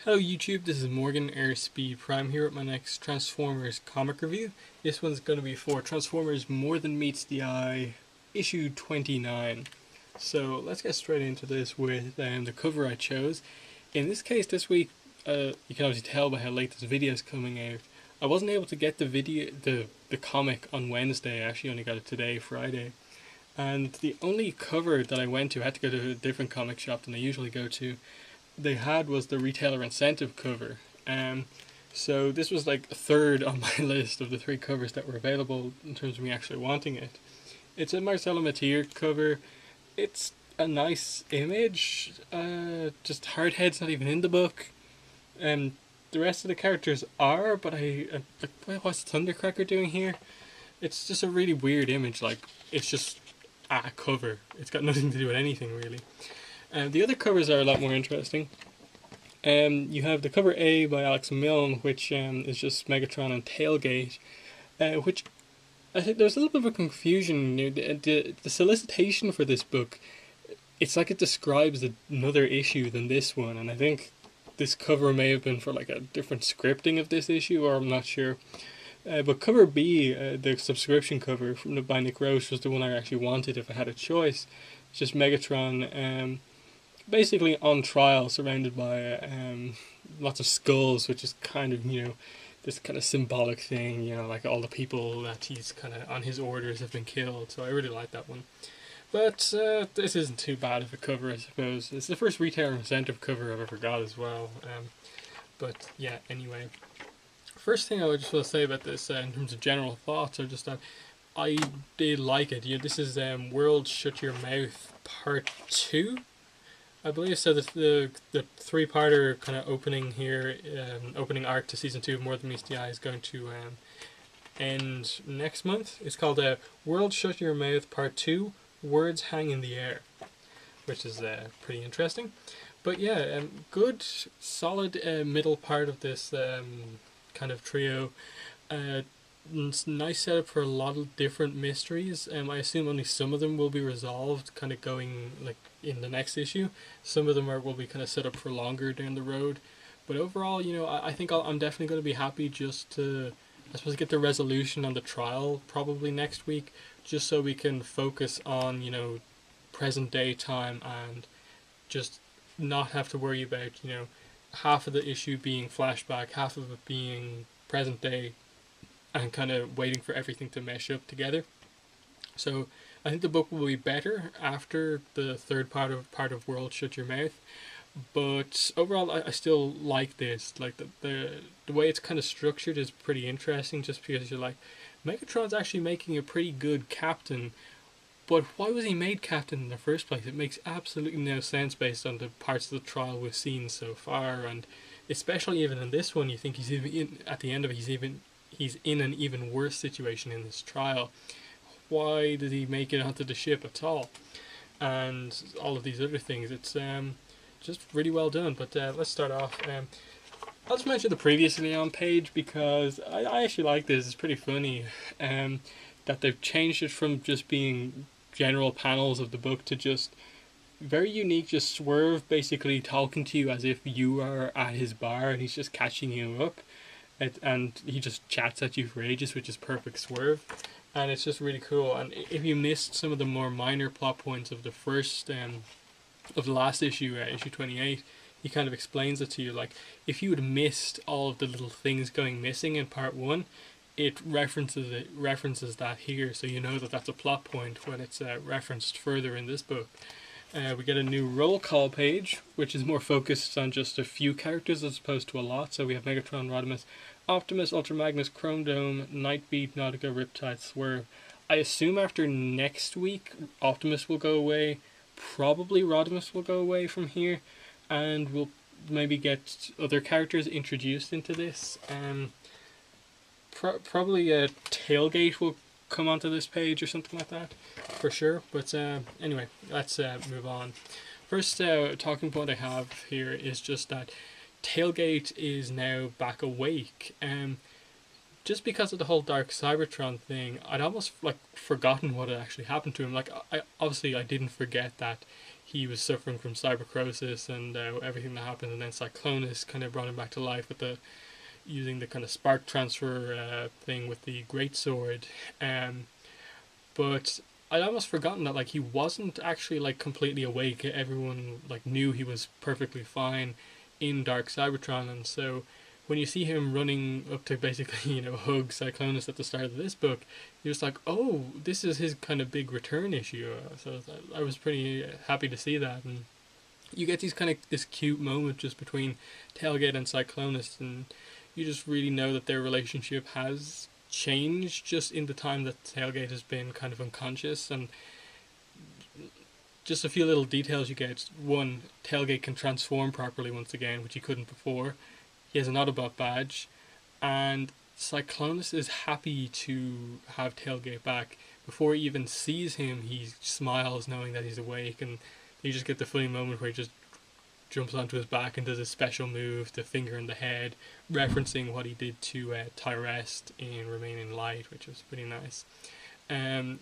Hello YouTube, this is Morgan Airspeed Prime here with my next Transformers comic review. This one's going to be for Transformers More Than Meets the Eye, issue 29. So let's get straight into this with the cover I chose. In this case this week, you can obviously tell by how late this video is coming out, I wasn't able to get the comic on Wednesday. I actually only got it today, Friday. And the only cover that I went to, I had to go to a different comic shop than I usually go to, they had was the retailer incentive cover. So this was like a third on my list of the three covers that were available in terms of me actually wanting it. It's a Marcelo Mathieu cover. It's a nice image. Just Hardhead's not even in the book. The rest of the characters are, but like, what's Thundercracker doing here? It's just a really weird image. Like, it's just a cover. It's got nothing to do with anything really. The other covers are a lot more interesting. You have the cover A by Alex Milne, which is just Megatron and Tailgate, which I think there's a little bit of a confusion. The solicitation for this book, it's like it describes another issue than this one, and I think this cover may have been for like a different scripting of this issue, or I'm not sure. But cover B, the subscription cover by Nick Roche, was the one I actually wanted if I had a choice. It's just Megatron, basically on trial, surrounded by lots of skulls, which is kind of, this kind of symbolic thing, like all the people that he's kind of on his orders have been killed. So I really like that one. But this isn't too bad of a cover, I suppose. It's the first retailer incentive cover I've ever got as well. But yeah, anyway. First thing I would just want to say about this, in terms of general thoughts, are just that I did like it. This is World Shut Your Mouth Part 2. I believe so. The three-parter kind of opening here, opening arc to season 2 of More Than Meets the Eye is going to end next month. It's called World Shut Your Mouth Part 2, Words Hang in the Air, which is pretty interesting. But yeah, good, solid middle part of this kind of trio. Nice setup for a lot of different mysteries. I assume only some of them will be resolved kind of going like in the next issue. Some of them will be kind of set up for longer down the road. But overall, I think I'm definitely going to be happy just to, I suppose, get the resolution on the trial probably next week, just so we can focus on, present day time and just not have to worry about, half of the issue being flashback, half of it being present day, and kind of waiting for everything to mesh up together. So I think the book will be better after the third part of World Shut Your Mouth. But overall, I still like this. Like the way it's kind of structured is pretty interesting, just because you're like, Megatron's actually making a pretty good captain, but why was he made captain in the first place? It makes absolutely no sense based on the parts of the trial we've seen so far, and especially even in this one, you think he's even at the end of it, he's in an even worse situation in this trial. Why did he make it onto the ship at all? And all of these other things. It's just really well done. But let's start off. I'll just mention the previously on page because I actually like this. It's pretty funny that they've changed it from just being general panels of the book to just very unique, just Swerve basically talking to you as if you are at his bar and he's just catching you up. And he just chats at you for ages, which is perfect Swerve, and it's just really cool. And if you missed some of the more minor plot points of the first of the last issue, issue 28, he kind of explains it to you. Like, if you had missed all of the little things going missing in part 1, it references that here, so you know that that's a plot point when it's referenced further in this book. We get a new roll call page, which is more focused on just a few characters as opposed to a lot. So we have Megatron, Rodimus, Optimus, Ultra Magnus, Chrome Dome, Nightbeat, Nautica, Riptide, Swerve. I assume after next week, Optimus will go away. Probably Rodimus will go away from here. And we'll maybe get other characters introduced into this. Probably Tailgate will come onto this page or something like that, for sure. But anyway, let's move on. First talking point I have here is just that Tailgate is now back awake. Just because of the whole Dark Cybertron thing, I'd almost like forgotten what had actually happened to him. Like, I didn't forget that he was suffering from cybercrosis and everything that happened, and then Cyclonus kind of brought him back to life with the using the kind of spark transfer thing with the greatsword. But I'd almost forgotten that like he wasn't actually like completely awake. Everyone like knew he was perfectly fine in Dark Cybertron, and so when you see him running up to basically hug Cyclonus at the start of this book, you're just like, oh, this is his kind of big return issue. So I was pretty happy to see that, and you get these kind of this cute moment just between Tailgate and Cyclonus, and you just really know that their relationship has changed just in the time that Tailgate has been kind of unconscious. And just a few little details you get. One, Tailgate can transform properly once again, which he couldn't before. He has an Autobot badge, and Cyclonus is happy to have Tailgate back. Before he even sees him, he smiles knowing that he's awake, and you just get the funny moment where he just jumps onto his back and does a special move, the finger in the head, referencing what he did to Tyrest in Remaining Light, which was pretty nice.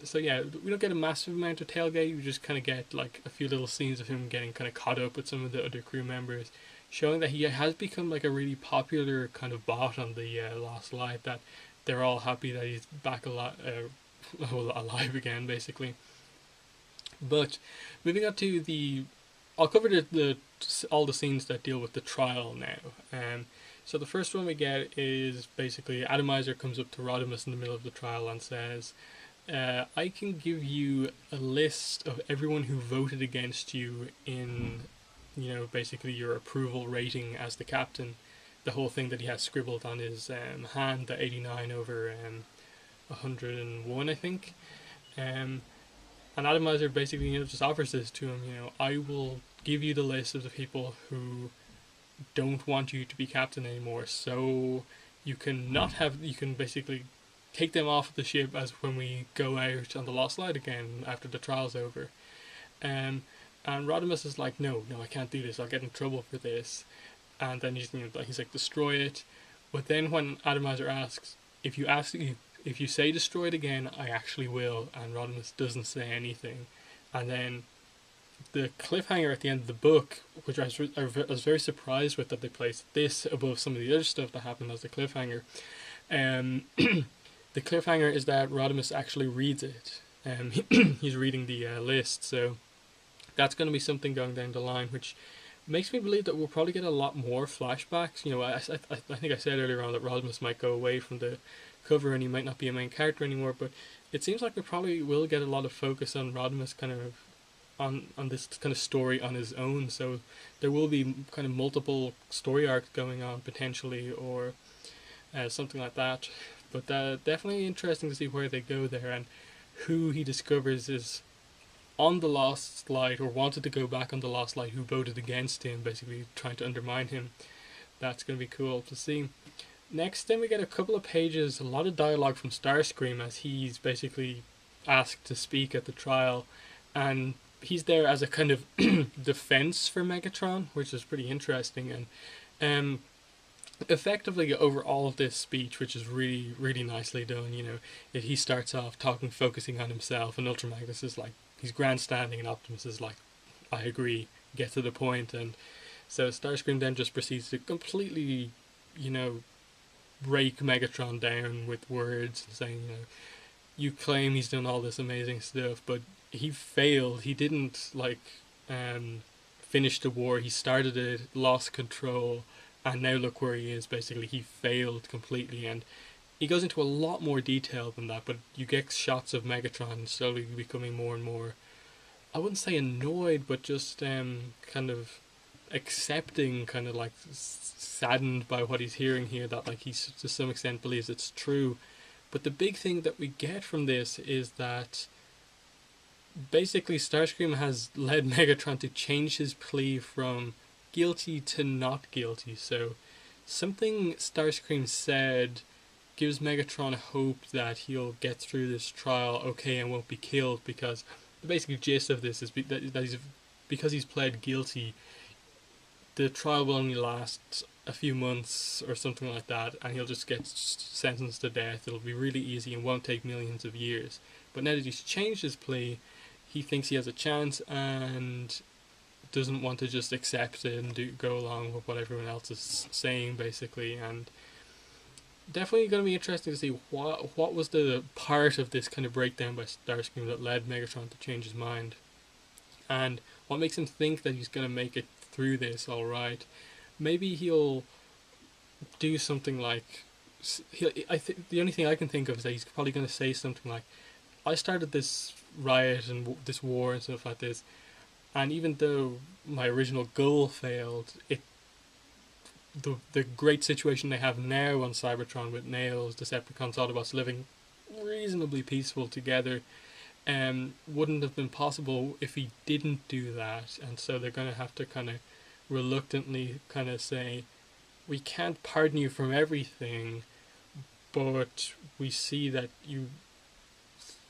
So yeah, we don't get a massive amount of Tailgate, we just kind of get like a few little scenes of him getting kind of caught up with some of the other crew members, showing that he has become like a really popular kind of bot on the Lost Light, that they're all happy that he's back alive again, basically. But moving on to I'll cover all the scenes that deal with the trial now. So the first one we get is basically Atomizer comes up to Rodimus in the middle of the trial and says, I can give you a list of everyone who voted against you in, basically your approval rating as the captain. The whole thing that he has scribbled on his hand, the 89 over 101, I think. And Atomizer basically just offers this to him. I will give you the list of the people who don't want you to be captain anymore, so you can basically take them off the ship as when we go out on the Lost Light again after the trial's over. And Rodimus is like, no, I can't do this, I'll get in trouble for this. And then he's like, destroy it. But then when Atomizer asks, if you say destroy it again, I actually will, and Rodimus doesn't say anything. And then the cliffhanger at the end of the book, which I was very surprised with, that they placed this above some of the other stuff that happened as the cliffhanger. The cliffhanger is that Rodimus actually reads it. He's reading the list, so that's going to be something going down the line, which makes me believe that we'll probably get a lot more flashbacks. I think I said earlier on that Rodimus might go away from the cover and he might not be a main character anymore, but it seems like we probably will get a lot of focus on Rodimus kind of on this kind of story on his own, so there will be kind of multiple story arcs going on potentially, or something like that. But definitely interesting to see where they go there, and who he discovers is on the Lost Light, or wanted to go back on the Lost Light, who voted against him, basically trying to undermine him. That's going to be cool to see. Next, then we get a couple of pages, a lot of dialogue from Starscream as he's basically asked to speak at the trial, and he's there as a kind of defense for Megatron, which is pretty interesting. And effectively over all of this speech, which is really, really nicely done, he starts off focusing on himself, and Ultra Magnus is like, he's grandstanding, and Optimus is like, I agree, get to the point. And so Starscream then just proceeds to completely, break Megatron down with words, and saying, you claim he's done all this amazing stuff, but he failed. He didn't finish the war. He started it, lost control, and now look where he is. Basically, he failed completely, and he goes into a lot more detail than that. But you get shots of Megatron slowly becoming more and more, I wouldn't say annoyed, but just kind of accepting, kind of like saddened by what he's hearing here, that like he to some extent believes it's true. But the big thing that we get from this is that basically Starscream has led Megatron to change his plea from guilty to not guilty. So something Starscream said gives Megatron hope that he'll get through this trial okay and won't be killed, because the basic gist of this is that because he's pled guilty, the trial will only last a few months or something like that, and he'll just get sentenced to death. It'll be really easy and won't take millions of years. But now that he's changed his plea, he thinks he has a chance, and doesn't want to just accept it and go along with what everyone else is saying, basically. And definitely going to be interesting to see what was the part of this kind of breakdown by Starscream that led Megatron to change his mind, and what makes him think that he's going to make it through this all right. Maybe he'll do something like, I think the only thing I can think of is that he's probably going to say something like, I started this riot and this war and stuff like this, and even though my original goal failed, the great situation they have now on Cybertron with Nails, Decepticons, Autobots living reasonably peaceful together, wouldn't have been possible if he didn't do that. And so they're going to have to kind of reluctantly kind of say, we can't pardon you from everything, but we see that you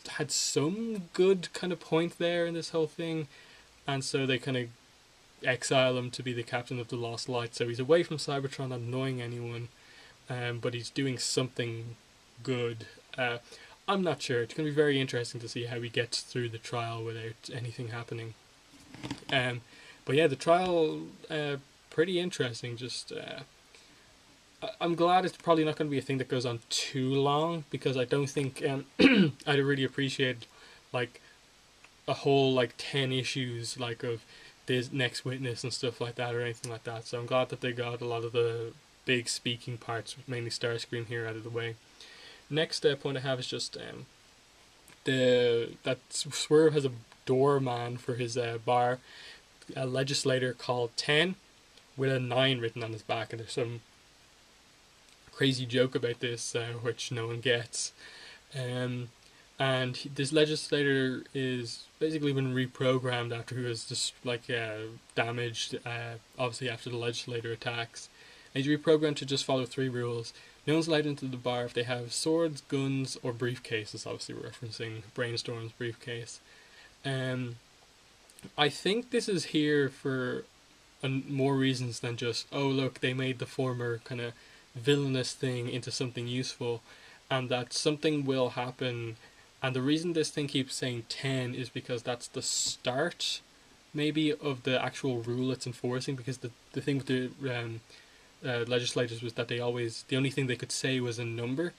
had some good kind of point there in this whole thing. And so they kind of exile him to be the captain of the Lost Light. So he's away from Cybertron, not annoying anyone, but he's doing something good. I'm not sure. It's going to be very interesting to see how he gets through the trial without anything happening. But yeah, the trial, pretty interesting. Just I'm glad it's probably not going to be a thing that goes on too long, because I don't think I'd really appreciate like a whole like 10 issues like of this next witness and stuff like that or anything like that. So I'm glad that they got a lot of the big speaking parts, mainly Starscream, here out of the way. Next point I have is just that Swerve has a doorman for his bar, a legislator called 10 with a 9 written on his back, and there's some crazy joke about this which no one gets. And this legislator is basically been reprogrammed after he was just like damaged, obviously after the legislator attacks. And he's reprogrammed to just follow 3 rules. No one's allowed into the bar if they have swords, guns, or briefcases, obviously referencing Brainstorm's briefcase. I think this is here for more reasons than just, oh look, they made the former kind of villainous thing into something useful, and that something will happen. And the reason this thing keeps saying 10 is because that's the start, maybe, of the actual rule it's enforcing, because the thing with the legislators was that the only thing they could say was a number,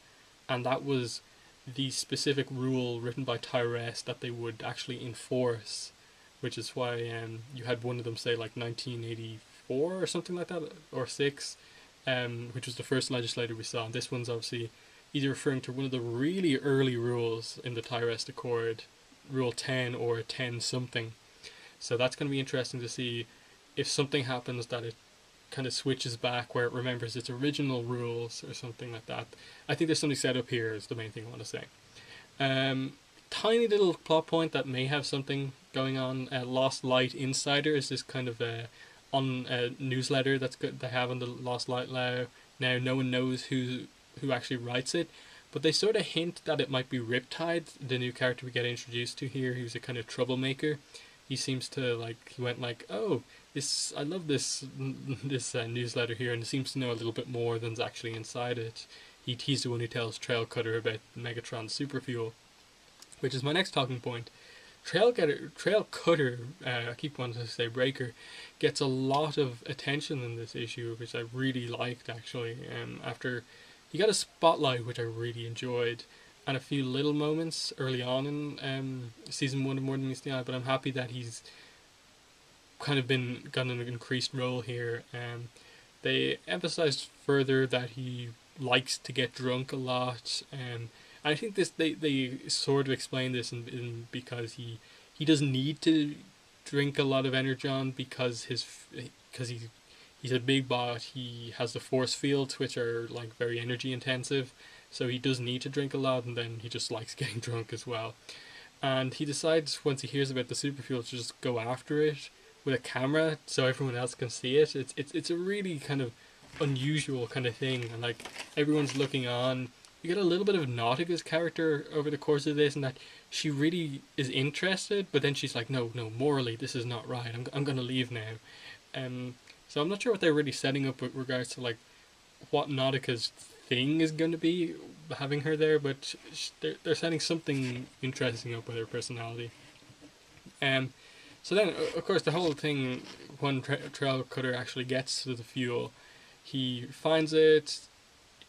and that was the specific rule written by Tyrese that they would actually enforce, which is why you had one of them say like 1984 or something like that, or 6, which was the first legislator we saw. And this one's obviously either referring to one of the really early rules in the Tyrese Accord, Rule 10 or 10 something. So that's going to be interesting to see if something happens that it kind of switches back where it remembers its original rules or something like that. I think there's something set up here is the main thing I want to say. Tiny little plot point that may have something going on. Lost Light Insider is this kind of on a newsletter that's good they have on the Lost Light now. No one knows who actually writes it, but they sort of hint that it might be Riptide, the new character we get introduced to here, who's a kind of troublemaker. He seems to he went like, oh, I love this newsletter here, and it seems to know a little bit more than's actually inside it. He's the one who tells Trailcutter about Megatron's superfuel, which is my next talking point. Trailcutter, I keep wanting to say Breaker, gets a lot of attention in this issue, which I really liked actually. After he got a spotlight, which I really enjoyed, and a few little moments early on in season 1 of More Than Meets the Eye, but I'm happy that he's kind of got an increased role here. They emphasized further that he likes to get drunk a lot, and I think they sort of explain this in because he doesn't need to drink a lot of Energon because he's a big bot. He has the force fields, which are like very energy intensive, so he does need to drink a lot, and then he just likes getting drunk as well. And he decides once he hears about the superfuel to just go after it with a camera so everyone else can see it. It's a really kind of unusual kind of thing, and like everyone's looking on. You get a little bit of Nautica's character over the course of this, and that she really is interested, but then she's like, no, morally this is not right. I'm gonna leave now. So I'm not sure what they're really setting up with regards to like what Nautica's thing is going to be having her there, but they're setting something interesting up with her personality. So then, of course, the whole thing, when Trailcutter actually gets to the fuel, he finds it.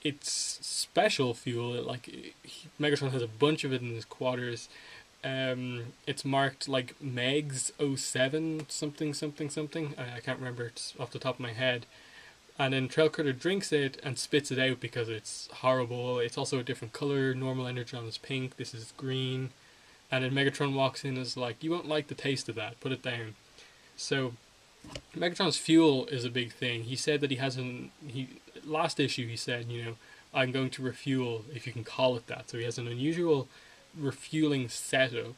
It's special fuel. Megatron has a bunch of it in his quarters. It's marked like Megs '07 something something something. I can't remember it off the top of my head. And then Trailcutter drinks it and spits it out because it's horrible. It's also a different color. Normal Energon is pink. This is green. And then Megatron walks in and is like, "You won't like the taste of that. Put it down." So Megatron's fuel is a big thing. He said that he hasn't. He last issue he said, I'm going to refuel, if you can call it that. So he has an unusual refueling setup.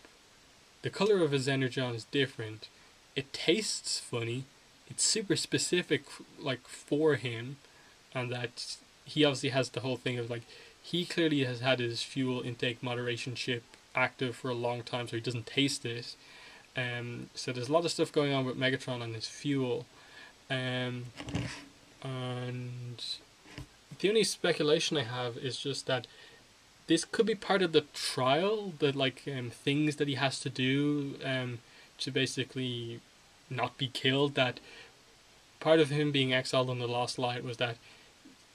The color of his Energon is different. It tastes funny. It's super specific, like for him, and that he obviously has the whole thing of like he clearly has had his fuel intake moderation chip active for a long time, so he doesn't taste it. So there's a lot of stuff going on with Megatron and his fuel. And the only speculation I have is just that this could be part of the trial, that things that he has to do to basically not be killed. That part of him being exiled on the Lost Light was that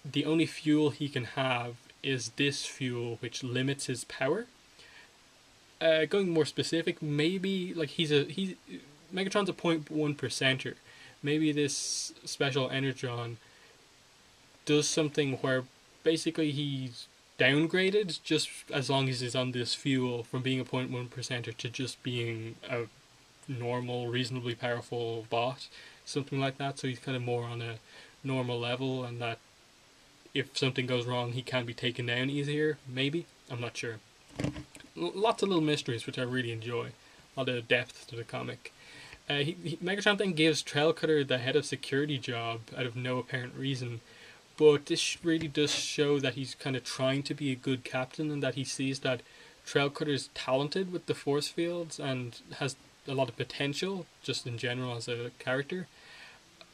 the only fuel he can have is this fuel, which limits his power. Going more specific, maybe Megatron's a 0.1%er. Maybe this special Energon does something where basically he's downgraded just as long as he's on this fuel from being a 0.1%er to just being a normal, reasonably powerful bot, something like that. So he's kind of more on a normal level, and that if something goes wrong, he can be taken down easier. Maybe, I'm not sure. Lots of little mysteries which I really enjoy. A lot of depth to the comic. Megatron then gives Trailcutter the head of security job out of no apparent reason, but this really does show that he's kind of trying to be a good captain, and that he sees that Trailcutter's talented with the force fields and has a lot of potential just in general as a character.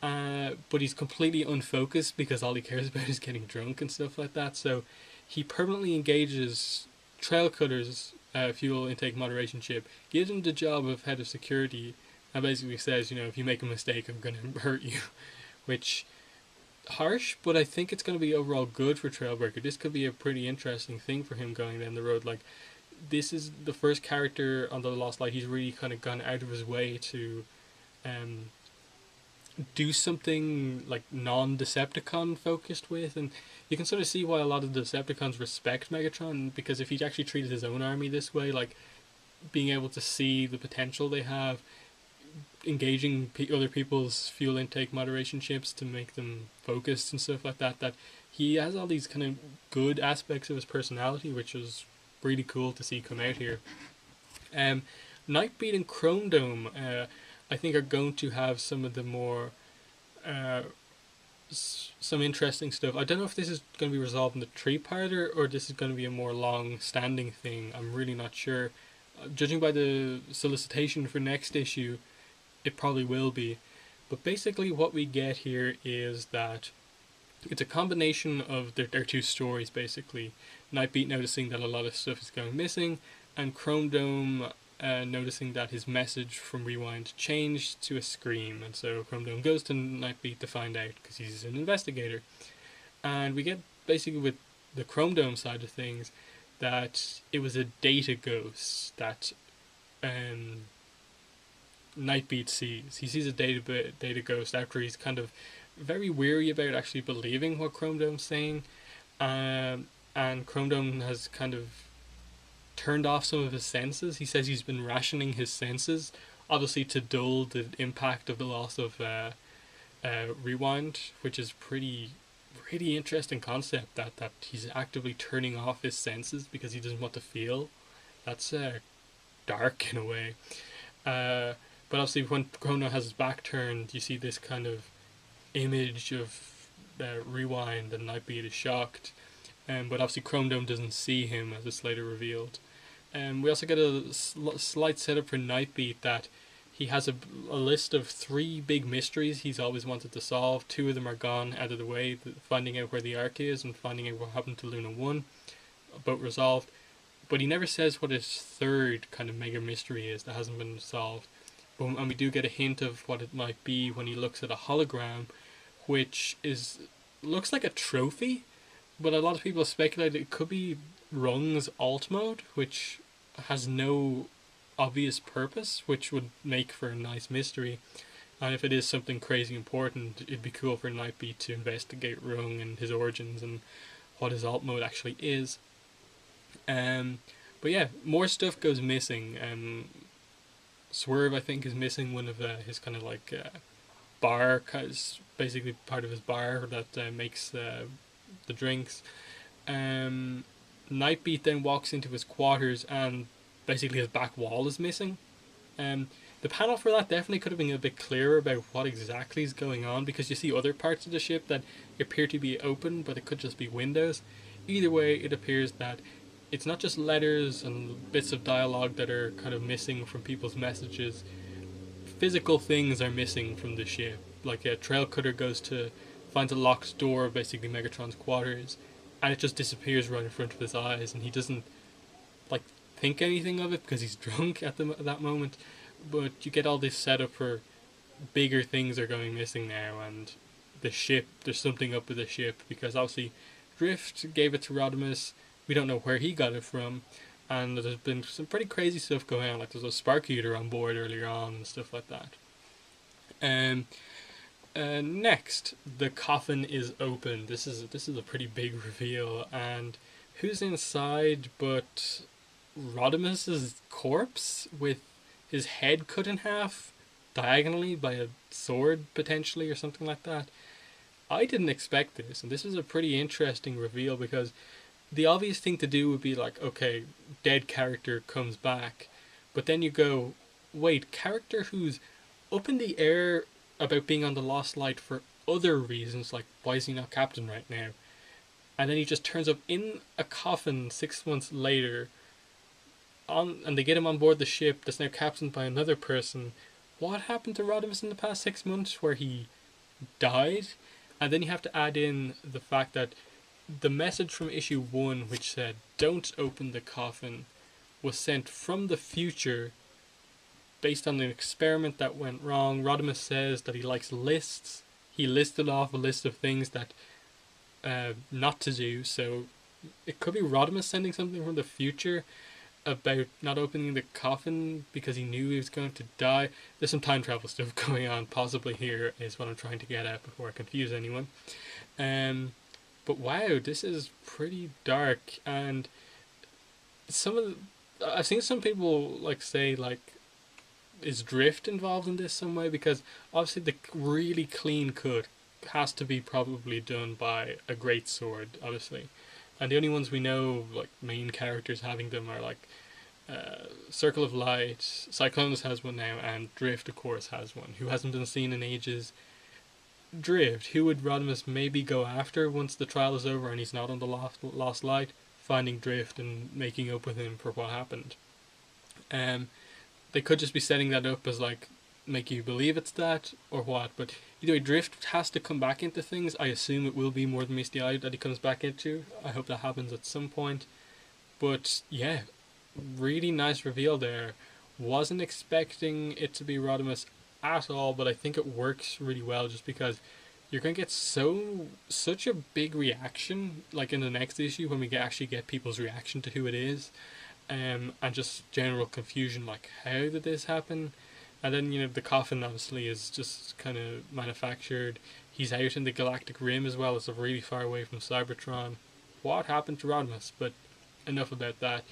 But he's completely unfocused because all he cares about is getting drunk and stuff like that. So he permanently engages Trailcutter's fuel intake moderation chip, gives him the job of head of security, and basically says, if you make a mistake, I'm going to hurt you. Which, harsh, but I think it's going to be overall good for Trailbreaker. This could be a pretty interesting thing for him going down the road. This is the first character on the Lost Light he's really kind of gone out of his way to do something non-Decepticon focused with, and you can sort of see why a lot of the Decepticons respect Megatron, because if he actually treated his own army this way, being able to see the potential they have, engaging other people's fuel intake moderation chips to make them focused and stuff like that, that he has all these kind of good aspects of his personality, which is really cool to see come out here. Nightbeat and Chrome Dome, I think, are going to have some of the more some interesting stuff. I don't know if this is going to be resolved in the 3-parter or this is going to be a more long-standing thing. I'm really not sure. Judging by the solicitation for next issue, it probably will be. But basically what we get here is that it's a combination of their two stories, basically. Nightbeat noticing that a lot of stuff is going missing, and Chrome Dome noticing that his message from Rewind changed to a scream. And so Chrome Dome goes to Nightbeat to find out, because he's an investigator. And we get, basically with the Chrome Dome side of things, that it was a data ghost that Nightbeat sees. He sees a data ghost after he's kind of very weary about actually believing what Chrome Dome's saying, and Chrome Dome has kind of turned off some of his senses. He says he's been rationing his senses, obviously to dull the impact of the loss of Rewind, which is pretty interesting concept, that he's actively turning off his senses because he doesn't want to feel. That's dark in a way. But obviously when Chrono has his back turned, you see this kind of image of Rewind, and Nightbeat is shocked. But obviously Chrome Dome doesn't see him, as it's later revealed. We also get a slight setup for Nightbeat, that he has a list of 3 big mysteries he's always wanted to solve. 2 of them are gone out of the way, finding out where the Ark is and finding out what happened to Luna 1, both resolved. But he never says what his 3rd kind of mega mystery is that hasn't been solved. And we do get a hint of what it might be when he looks at a hologram, which is looks like a trophy, but a lot of people speculate it could be Rung's alt mode, which has no obvious purpose, which would make for a nice mystery. And if it is something crazy important, it'd be cool for Nightbeat to investigate Rung and his origins and what his alt mode actually is. But yeah, more stuff goes missing. Swerve, I think, is missing one of his kind of like bar, cause basically part of his bar that makes the drinks. Nightbeat then walks into his quarters and basically his back wall is missing. Um, the panel for that definitely could have been a bit clearer about what exactly is going on, because you see other parts of the ship that appear to be open, but it could just be windows. Either way, it appears that it's not just letters and bits of dialogue that are kind of missing from people's messages. Physical things are missing from the ship. Like a Trailcutter finds a locked door of basically Megatron's quarters, and it just disappears right in front of his eyes, and he doesn't like think anything of it because he's drunk at that moment. But you get all this setup for bigger things are going missing now, and the ship, there's something up with the ship, because obviously Drift gave it to Rodimus. We don't know where he got it from, and there's been some pretty crazy stuff going on, like there's a spark eater on board earlier on and stuff like that. Next, the coffin is open. This is a pretty big reveal, and who's inside but Rodimus's corpse with his head cut in half diagonally by a sword potentially or something like that. I didn't expect this, and this is a pretty interesting reveal, because the obvious thing to do would be like, okay, dead character comes back, but then you go, wait, character who's up in the air about being on the Lost Light for other reasons, like why is he not captain right now? And then he just turns up in a coffin 6 months later, and they get him on board the ship that's now captained by another person. What happened to Rodimus in the past 6 months where he died? And then you have to add in the fact that the message from issue 1, which said don't open the coffin, was sent from the future based on an experiment that went wrong. Rodimus says that he likes lists. He listed off a list of things that not to do, so it could be Rodimus sending something from the future about not opening the coffin because he knew he was going to die. There's some time travel stuff going on possibly here, is what I'm trying to get at before I confuse anyone. But wow, this is pretty dark, and I've seen some people like say like, is Drift involved in this some way? Because obviously the really clean cut has to be probably done by a great sword, obviously. And the only ones we know, like main characters having them, are like Circle of Light, Cyclonus has one now, and Drift of course has one, who hasn't been seen in ages. Drift, who would Rodimus maybe go after once the trial is over and he's not on the Lost Light? Finding Drift and making up with him for what happened. They could just be setting that up as like, make you believe it's that, or what, but either way, Drift has to come back into things. I assume it will be more than Misty Eye that he comes back into. I hope that happens at some point. But yeah, really nice reveal there. Wasn't expecting it to be Rodimus at all, but I think it works really well just because you're going to get such a big reaction, like in the next issue when we actually get people's reaction to who it is, and just general confusion, like how did this happen? And then, the coffin obviously is just kind of manufactured. He's out in the Galactic Rim as well, it's really far away from Cybertron. What happened to Rodimus? But enough about that.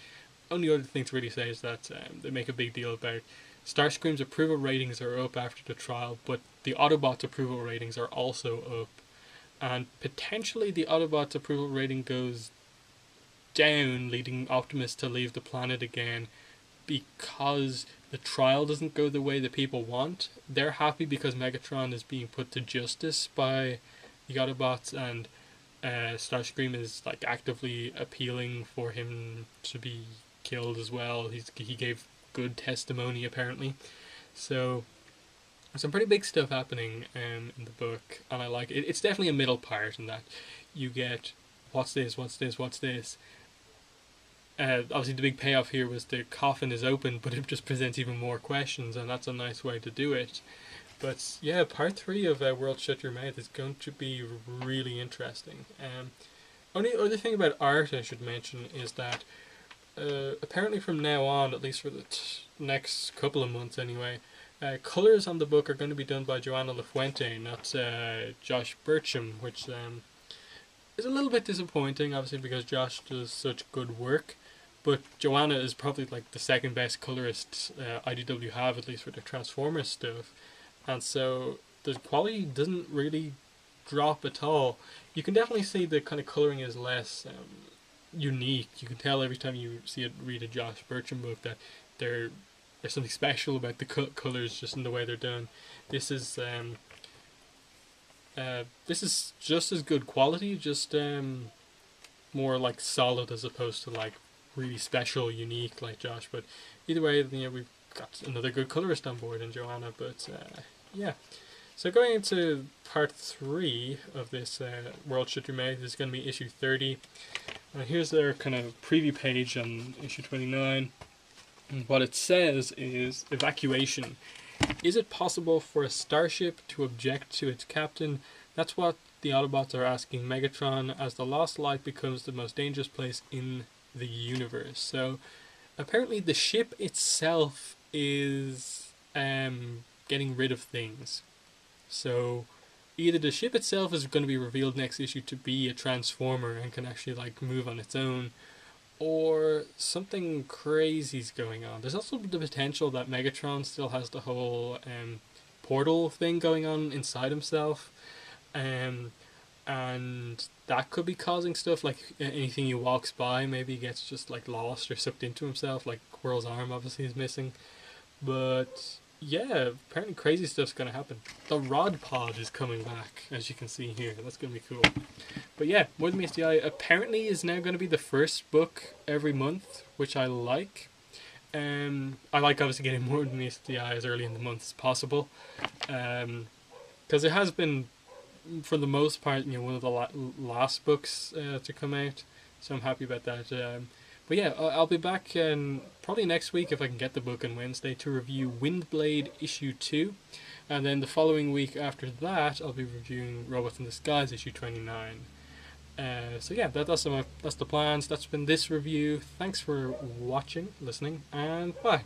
Only other thing to really say is that they make a big deal about Starscream's approval ratings are up after the trial, but the Autobots' approval ratings are also up. And potentially the Autobots' approval rating goes down, leading Optimus to leave the planet again, because the trial doesn't go the way that people want. They're happy because Megatron is being put to justice by the Autobots, and Starscream is like actively appealing for him to be killed as well. He gave good testimony apparently. So some pretty big stuff happening in the book, and I like it. It's definitely a middle part in that you get what's this, Obviously, the big payoff here was the coffin is open, but it just presents even more questions, and that's a nice way to do it. But yeah, part three of World Shut Your Mouth is going to be really interesting. Only other thing about art I should mention is that apparently from now on, at least for the next couple of months anyway, colors on the book are going to be done by Joanna LaFuente, not Josh Burcham, which is a little bit disappointing, obviously, because Josh does such good work. But Joanna is probably like the second best colorist IDW have, at least for the Transformers stuff, and so the quality doesn't really drop at all. You can definitely see the kind of coloring is less unique. You can tell every time you read a Josh Burcham book that there's something special about the colors, just in the way they're done. This is just as good quality, just more like solid as opposed to like really special, unique like Josh. But either way, we've got another good colorist on board in Joanna. But yeah. So going into part 3 of this World Shut Your Mouth is going to be issue 30. Here's their kind of preview page on issue 29. And what it says is, evacuation. Is it possible for a starship to object to its captain? That's what the Autobots are asking Megatron, as the Lost Light becomes the most dangerous place in the universe. So apparently the ship itself is getting rid of things. So either the ship itself is going to be revealed next issue to be a transformer and can actually like move on its own, or something crazy's going on. There's also the potential that Megatron still has the whole portal thing going on inside himself, and that could be causing stuff like anything he walks by maybe gets just like lost or sucked into himself. Like Quirrell's arm obviously is missing, but yeah, apparently crazy stuff's gonna happen. The Rod Pod is coming back, as you can see here. That's gonna be cool. But yeah, More Than Meets the Eye apparently is now going to be the first book every month, which I like. I like obviously getting More Than Meets the Eye as early in the month as possible, because it has been, for the most part, one of the last books to come out. So I'm happy about that. But yeah, I'll be back probably next week if I can get the book on Wednesday to review Windblade issue 2. And then the following week after that, I'll be reviewing Robots in Disguise issue 29. So yeah, that's the plans. That's been this review. Thanks for watching, listening, and bye.